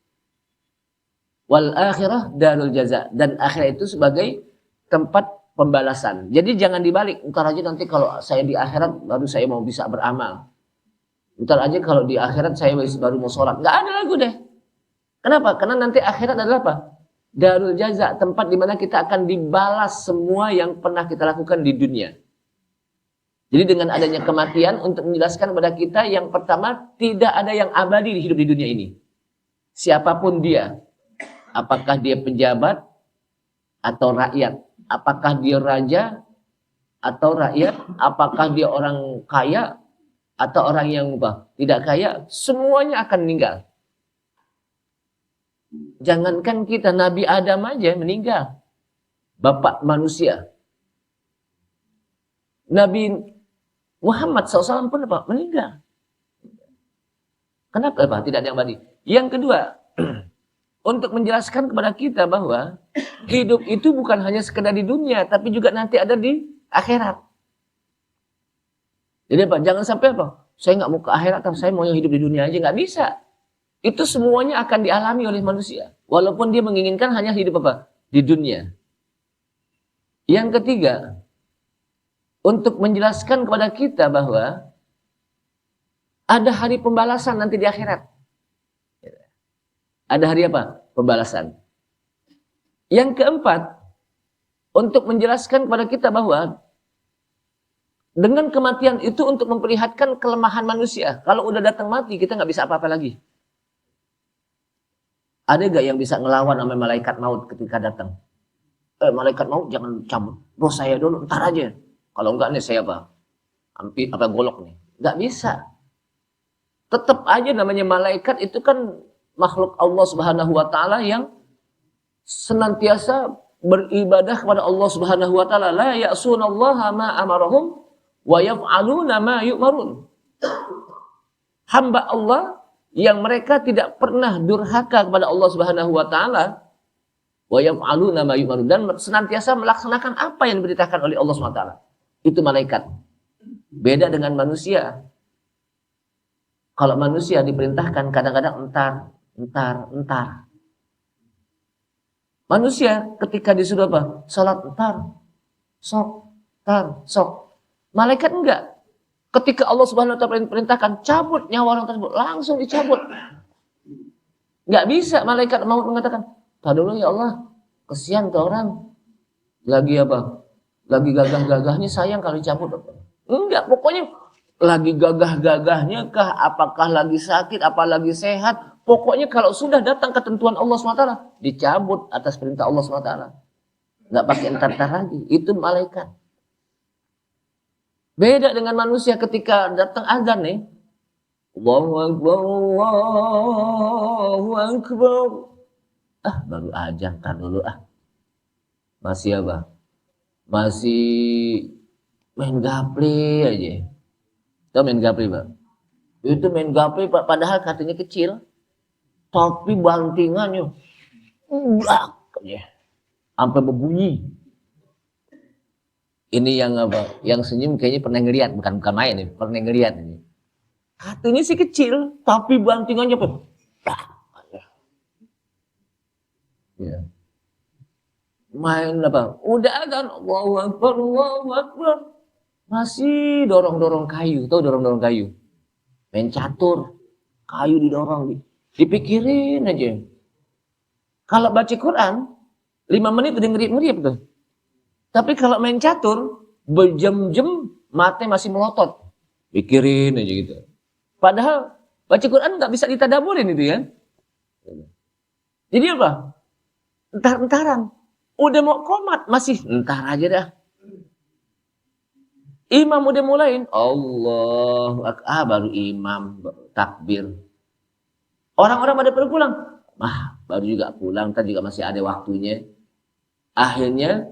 Wal akhirah darul jaza, dan akhirat itu sebagai tempat pembalasan. Jadi jangan dibalik, ntar aja nanti kalau saya di akhirat baru saya mau bisa beramal. Ntar aja kalau di akhirat saya baru mau sholat. Nggak ada lagu deh. Kenapa? Karena nanti akhirat adalah apa? Darul jaza, tempat di mana kita akan dibalas semua yang pernah kita lakukan di dunia. Jadi dengan adanya kematian untuk menjelaskan kepada kita, yang pertama, tidak ada yang abadi di hidup di dunia ini. Siapapun dia. Apakah dia pejabat atau rakyat? Apakah dia raja atau rakyat? Apakah dia orang kaya atau orang yang tidak kaya? Semuanya akan meninggal. Jangankan kita, Nabi Adam aja meninggal. Bapak manusia. Nabi Muhammad SAW pun apa? Meninggal. Kenapa apa? Tidak ada yang abadi. Yang kedua, untuk menjelaskan kepada kita bahwa hidup itu bukan hanya sekedar di dunia, tapi juga nanti ada di akhirat. Jadi apa? Jangan sampai apa? Saya nggak mau ke akhirat, tapi saya mau yang hidup di dunia aja. Nggak bisa. Itu semuanya akan dialami oleh manusia. Walaupun dia menginginkan hanya hidup apa? Di dunia. Yang ketiga, untuk menjelaskan kepada kita bahwa ada hari pembalasan nanti di akhirat. Ada hari apa? Pembalasan. Yang keempat, untuk menjelaskan kepada kita bahwa dengan kematian itu untuk memperlihatkan kelemahan manusia. Kalau udah datang mati, kita nggak bisa apa-apa lagi. Ada gak yang bisa ngelawan sama malaikat maut ketika datang? Malaikat maut jangan cabut. Bos saya dulu, ntar aja. Kalau enggak nih saya apa? Apa golok nih? Nggak bisa. Tetap aja namanya malaikat itu kan makhluk Allah Subhanahu wa taala yang senantiasa beribadah kepada Allah Subhanahu wa taala. La ya'sunallaha ma amarahum wa yaf'aluna ma yu'marun. Hamba Allah yang mereka tidak pernah durhaka kepada Allah Subhanahu wa taala wa yaf'aluna ma yu'marun, dan senantiasa melaksanakan apa yang diberitakan oleh Allah Subhanahu wa taala. Itu malaikat. Beda dengan manusia. Kalau manusia diperintahkan kadang-kadang entar. Manusia ketika disuruh apa? Salat entar, sok. Malaikat enggak. Ketika Allah Subhanahu wa taala perintahkan cabut nyawa orang tersebut, langsung dicabut. Enggak bisa malaikat mau mengatakan, "Tar dulu ya Allah, kesian tuh orang. Lagi apa? Lagi gagah-gagahnya, sayang kalau dicabut." Enggak, pokoknya lagi gagah-gagahnya kah, apakah lagi sakit, apa lagi sehat, pokoknya kalau sudah datang ketentuan Allah SWT, dicabut atas perintah Allah SWT. Enggak pakai entar-entar lagi, itu malaikat. Beda dengan manusia ketika datang azan nih. Allahu Akbar, Allahu Akbar. Baru azan, tar dulu Masih apa? Masih main gaple aja. Tahu main gaple, Pak? Itu main gaple, Pak, padahal katanya kecil. Tapi bantingannya sampai berbunyi. Ini yang apa? Yang senyum kayaknya pernah ngeliat, bukan main nih, pernah ngeliat ini. Katanya sih kecil, tapi bantingannya ya. Main apa? Udah kan, Allahu Akbar, Allahu Akbar. Masih dorong-dorong kayu, tahu dorong-dorong kayu? Main catur, kayu didorong, dipikirin aja. Kalau baca Quran, 5 menit udah ngeriap-ngeriap tuh. Tapi kalau main catur, berjam-jam mata masih melotot. Pikirin aja gitu. Padahal baca Quran nggak bisa ditadaburin itu ya. Jadi apa? Entar-entaran. Udah mau qomat, masih entar aja dah. Imam udah mulain, Allahu Akbar, baru imam takbir. Orang-orang pada pulang. Baru juga pulang, tadi juga masih ada waktunya. Akhirnya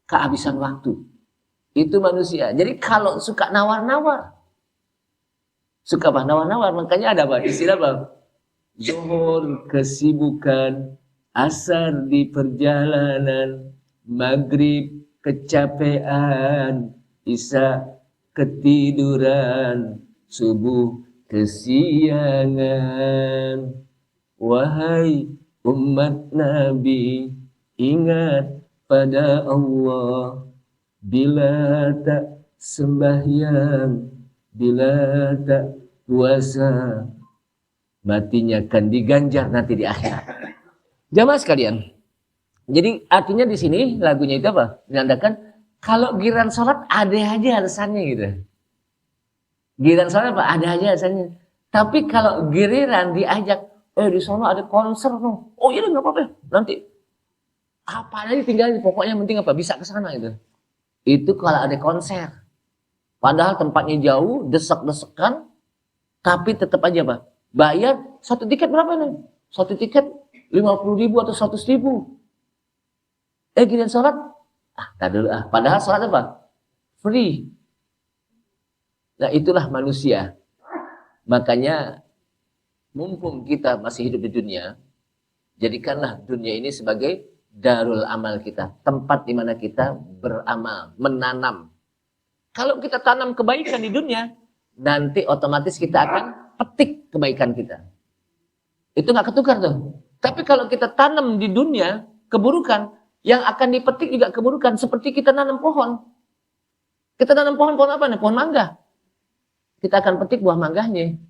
kehabisan waktu. Itu manusia. Jadi kalau suka nawar-nawar, suka nawar-nawar, makanya ada apa? Istilah apa? Zuhur kesibukan, asar di perjalanan, maghrib kecapean, isya ketiduran, subuh kesiangan. Wahai umat Nabi, ingat pada Allah, bila tak sembahyang, bila tak puasa, matinya akan diganjar nanti di akhirat. Jamaah sekalian, jadi artinya di sini lagunya itu apa? Menandakan kalau giliran sholat ada aja alasannya gitu. Giliran sholat apa? Ada aja alasannya. Tapi kalau giliran diajak, di sana ada konser no. Oh iya nggak apa-apa, nanti apa aja tinggal, pokoknya penting apa bisa ke sana gitu. Itu kalau ada konser. Padahal tempatnya jauh, desek-desekan, tapi tetap aja apa? Bayar satu tiket berapa nih? Satu tiket 50.000 atau 100.000. Giliran sholat, tak dulu Padahal sholat apa? Free. Nah itulah manusia. Makanya mumpung kita masih hidup di dunia, jadikanlah dunia ini sebagai darul amal kita, tempat di mana kita beramal, menanam. Kalau kita tanam kebaikan di dunia, nanti otomatis kita akan petik kebaikan kita. Itu nggak ketukar tuh. Tapi kalau kita tanam di dunia keburukan, yang akan dipetik juga keburukan. Seperti kita nanam pohon. Kita nanam pohon apa nih? Pohon mangga. Kita akan petik buah mangganya.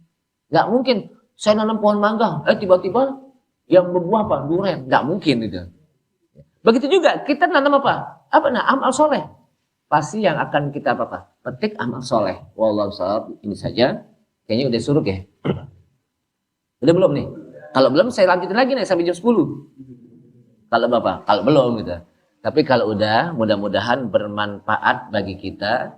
Nggak mungkin saya nanam pohon mangga, tiba-tiba yang berbuah apa? Durian. Nggak mungkin itu. Begitu juga kita nanam apa? Nah, amal soleh. Pasti yang akan kita petik amal soleh. Wallahu a'lam. Ini saja. Kayaknya udah suruh ya. Udah belum nih? Kalau belum saya lanjutin lagi nih sampai jam 10. Kalau Bapak, kalau belum gitu. Tapi kalau udah, mudah-mudahan bermanfaat bagi kita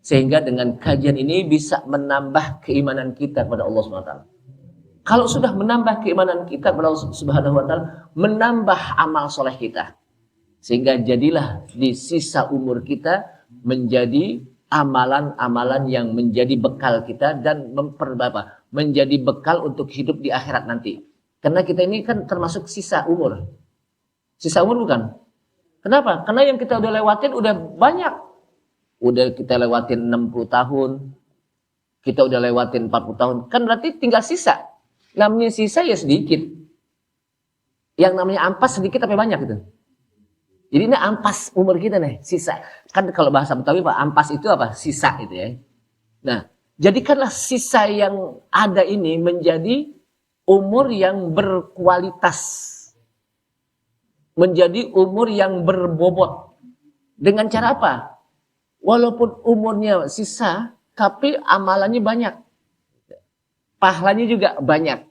sehingga dengan kajian ini bisa menambah keimanan kita kepada Allah Subhanahu wa taala. Kalau sudah menambah keimanan kita kepada Allah Subhanahu wa taala, menambah amal soleh kita. Sehingga jadilah di sisa umur kita menjadi amalan-amalan yang menjadi bekal kita dan menjadi bekal untuk hidup di akhirat nanti. Karena kita ini kan termasuk sisa umur. Sisa umur bukan? Kenapa? Karena yang kita udah lewatin udah banyak. Udah kita lewatin 60 tahun. Kita udah lewatin 40 tahun. Kan berarti tinggal sisa. Namanya sisa ya sedikit. Yang namanya ampas sedikit tapi banyak gitu. Jadi ini ampas umur kita nih, sisa. Kan kalau bahasa Betawi Pak, ampas itu apa? Sisa gitu ya. Nah, jadikanlah sisa yang ada ini menjadi umur yang berkualitas. Menjadi umur yang berbobot. Dengan cara apa? Walaupun umurnya sisa, tapi amalannya banyak. Pahalanya juga banyak.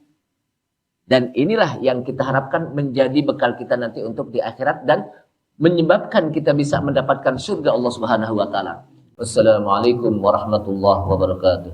Dan inilah yang kita harapkan menjadi bekal kita nanti untuk di akhirat dan menyebabkan kita bisa mendapatkan surga Allah Subhanahu wa taala. Wassalamualaikum warahmatullahi wabarakatuh.